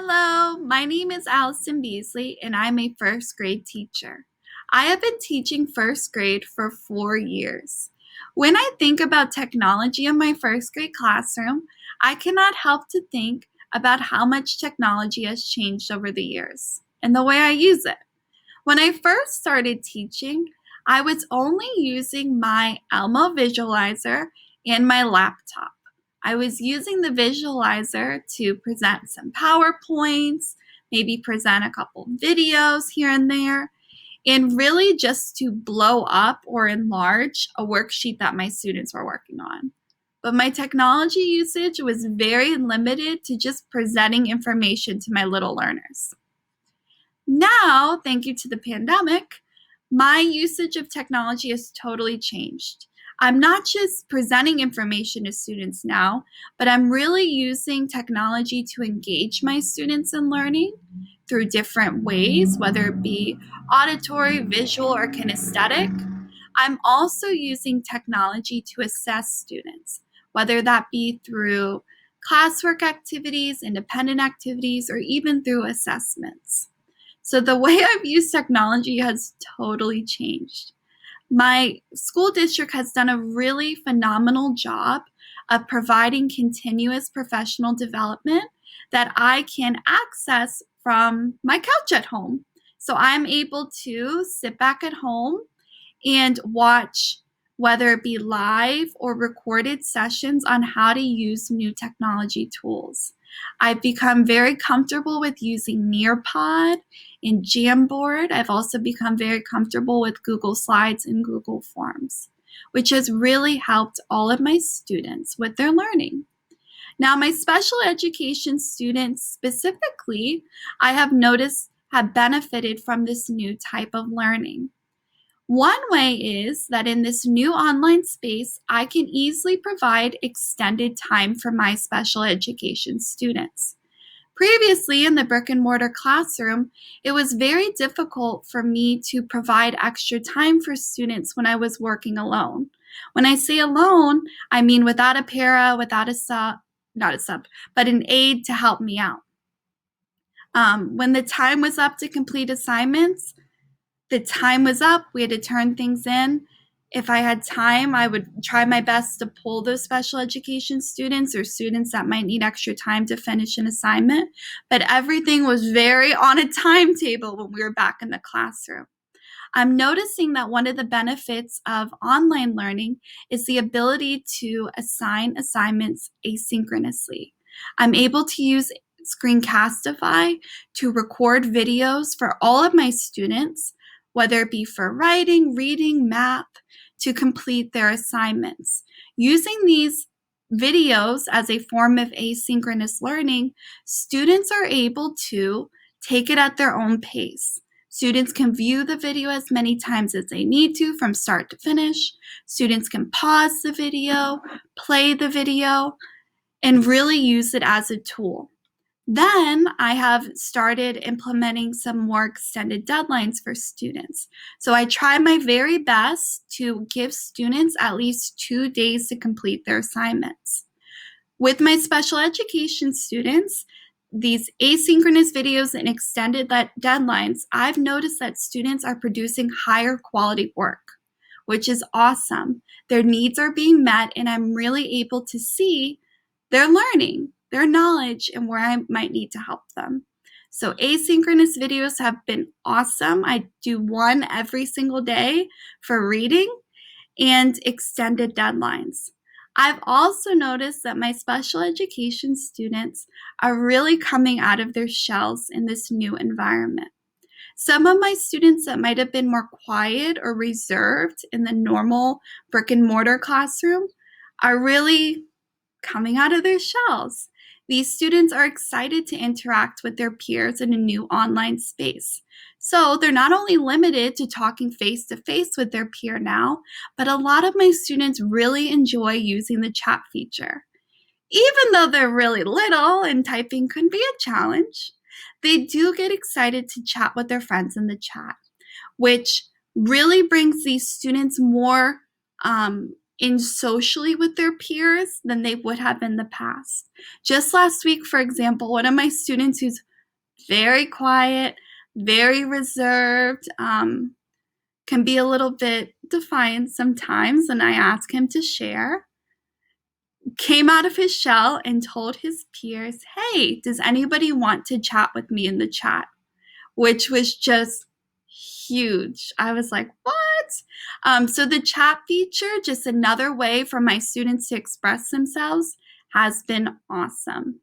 Hello, my name is Allison Beasley and I'm a first grade teacher. I have been teaching first grade for 4 years. When I think about technology in my first grade classroom, I cannot help to think about how much technology has changed over the years and the way I use it. When I first started teaching, I was only using my Elmo visualizer and my laptop. I was using the visualizer to present some PowerPoints, maybe present a couple videos here and there, and really just to blow up or enlarge a worksheet that my students were working on. But my technology usage was very limited to just presenting information to my little learners. Now, thank you to the pandemic, my usage of technology has totally changed. I'm not just presenting information to students now, but I'm really using technology to engage my students in learning through different ways, whether it be auditory, visual, or kinesthetic. I'm also using technology to assess students, whether that be through classwork activities, independent activities, or even through assessments. So the way I've used technology has totally changed. My school district has done a really phenomenal job of providing continuous professional development that I can access from my couch at home. So I'm able to sit back at home and watch, whether it be live or recorded sessions on how to use new technology tools. I've become very comfortable with using Nearpod and Jamboard. I've also become very comfortable with Google Slides and Google Forms, which has really helped all of my students with their learning. Now, my special education students specifically, I have noticed have benefited from this new type of learning. One way is that in this new online space, I can easily provide extended time for my special education students. Previously, in the brick and mortar classroom, it was very difficult for me to provide extra time for students when I was working alone. When I say alone, I mean without a para, without a sub, not a sub, but an aide to help me out. When the time was up to complete assignments, the time was up. We had to turn things in. If I had time, I would try my best to pull those special education students or students that might need extra time to finish an assignment. But everything was very on a timetable when we were back in the classroom. I'm noticing that one of the benefits of online learning is the ability to assign assignments asynchronously. I'm able to use Screencastify to record videos for all of my students, whether it be for writing, reading, math, to complete their assignments. Using these videos as a form of asynchronous learning, students are able to take it at their own pace. Students can view the video as many times as they need to from start to finish. Students can pause the video, play the video, and really use it as a tool. Then I have started implementing some more extended deadlines for students. So I try my very best to give students at least 2 days to complete their assignments. With my special education students, these asynchronous videos and extended deadlines, I've noticed that students are producing higher quality work, which is awesome. Their needs are being met, and I'm really able to see their learning, their knowledge, and where I might need to help them. So asynchronous videos have been awesome. I do one every single day for reading and extended deadlines. I've also noticed that my special education students are really coming out of their shells in this new environment. Some of my students that might have been more quiet or reserved in the normal brick and mortar classroom are really coming out of their shells. These students are excited to interact with their peers in a new online space. So they're not only limited to talking face to face with their peer now, but a lot of my students really enjoy using the chat feature. Even though they're really little and typing can be a challenge, they do get excited to chat with their friends in the chat, which really brings these students more in socially with their peers than they would have in the past. Just last week, for example, one of my students who's very quiet, very reserved, can be a little bit defiant sometimes, and I ask him to share. Came out of his shell and told his peers, hey, does anybody want to chat with me in the chat? Which was just huge. I was like, what? So the chat feature, just another way for my students to express themselves, has been awesome.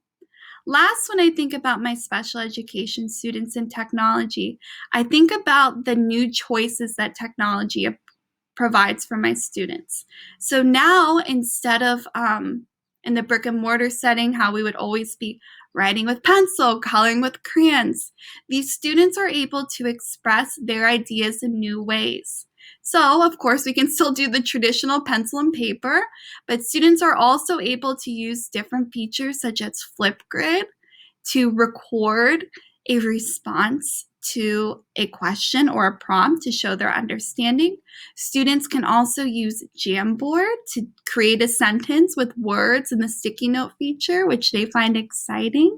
Last, when I think about my special education students in technology, I think about the new choices that technology provides for my students. So now, instead of in the brick and mortar setting, how we would always be writing with pencil, coloring with crayons, these students are able to express their ideas in new ways. So, of course, we can still do the traditional pencil and paper, but students are also able to use different features such as Flipgrid to record a response to a question or a prompt to show their understanding. Students can also use Jamboard to create a sentence with words in the sticky note feature, which they find exciting.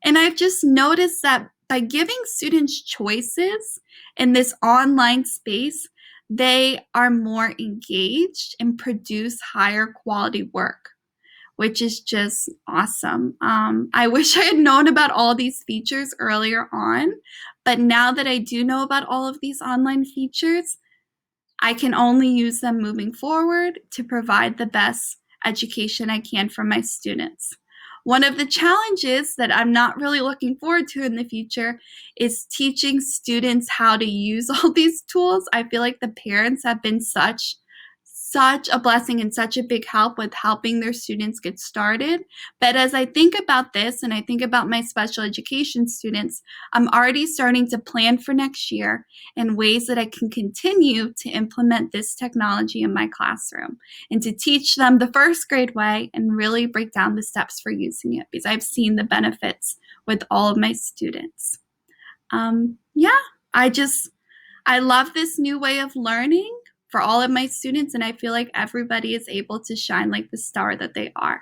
And I've just noticed that by giving students choices in this online space, they are more engaged and produce higher quality work, which is just awesome. I wish I had known about all these features earlier on, but now that I do know about all of these online features, I can only use them moving forward to provide the best education I can for my students. One of the challenges that I'm not really looking forward to in the future is teaching students how to use all these tools. I feel like the parents have been such a blessing and such a big help with helping their students get started. But as I think about this and I think about my special education students, I'm already starting to plan for next year and ways that I can continue to implement this technology in my classroom and to teach them the first grade way and really break down the steps for using it, because I've seen the benefits with all of my students. I love this new way of learning for all of my students, and I feel like everybody is able to shine like the star that they are.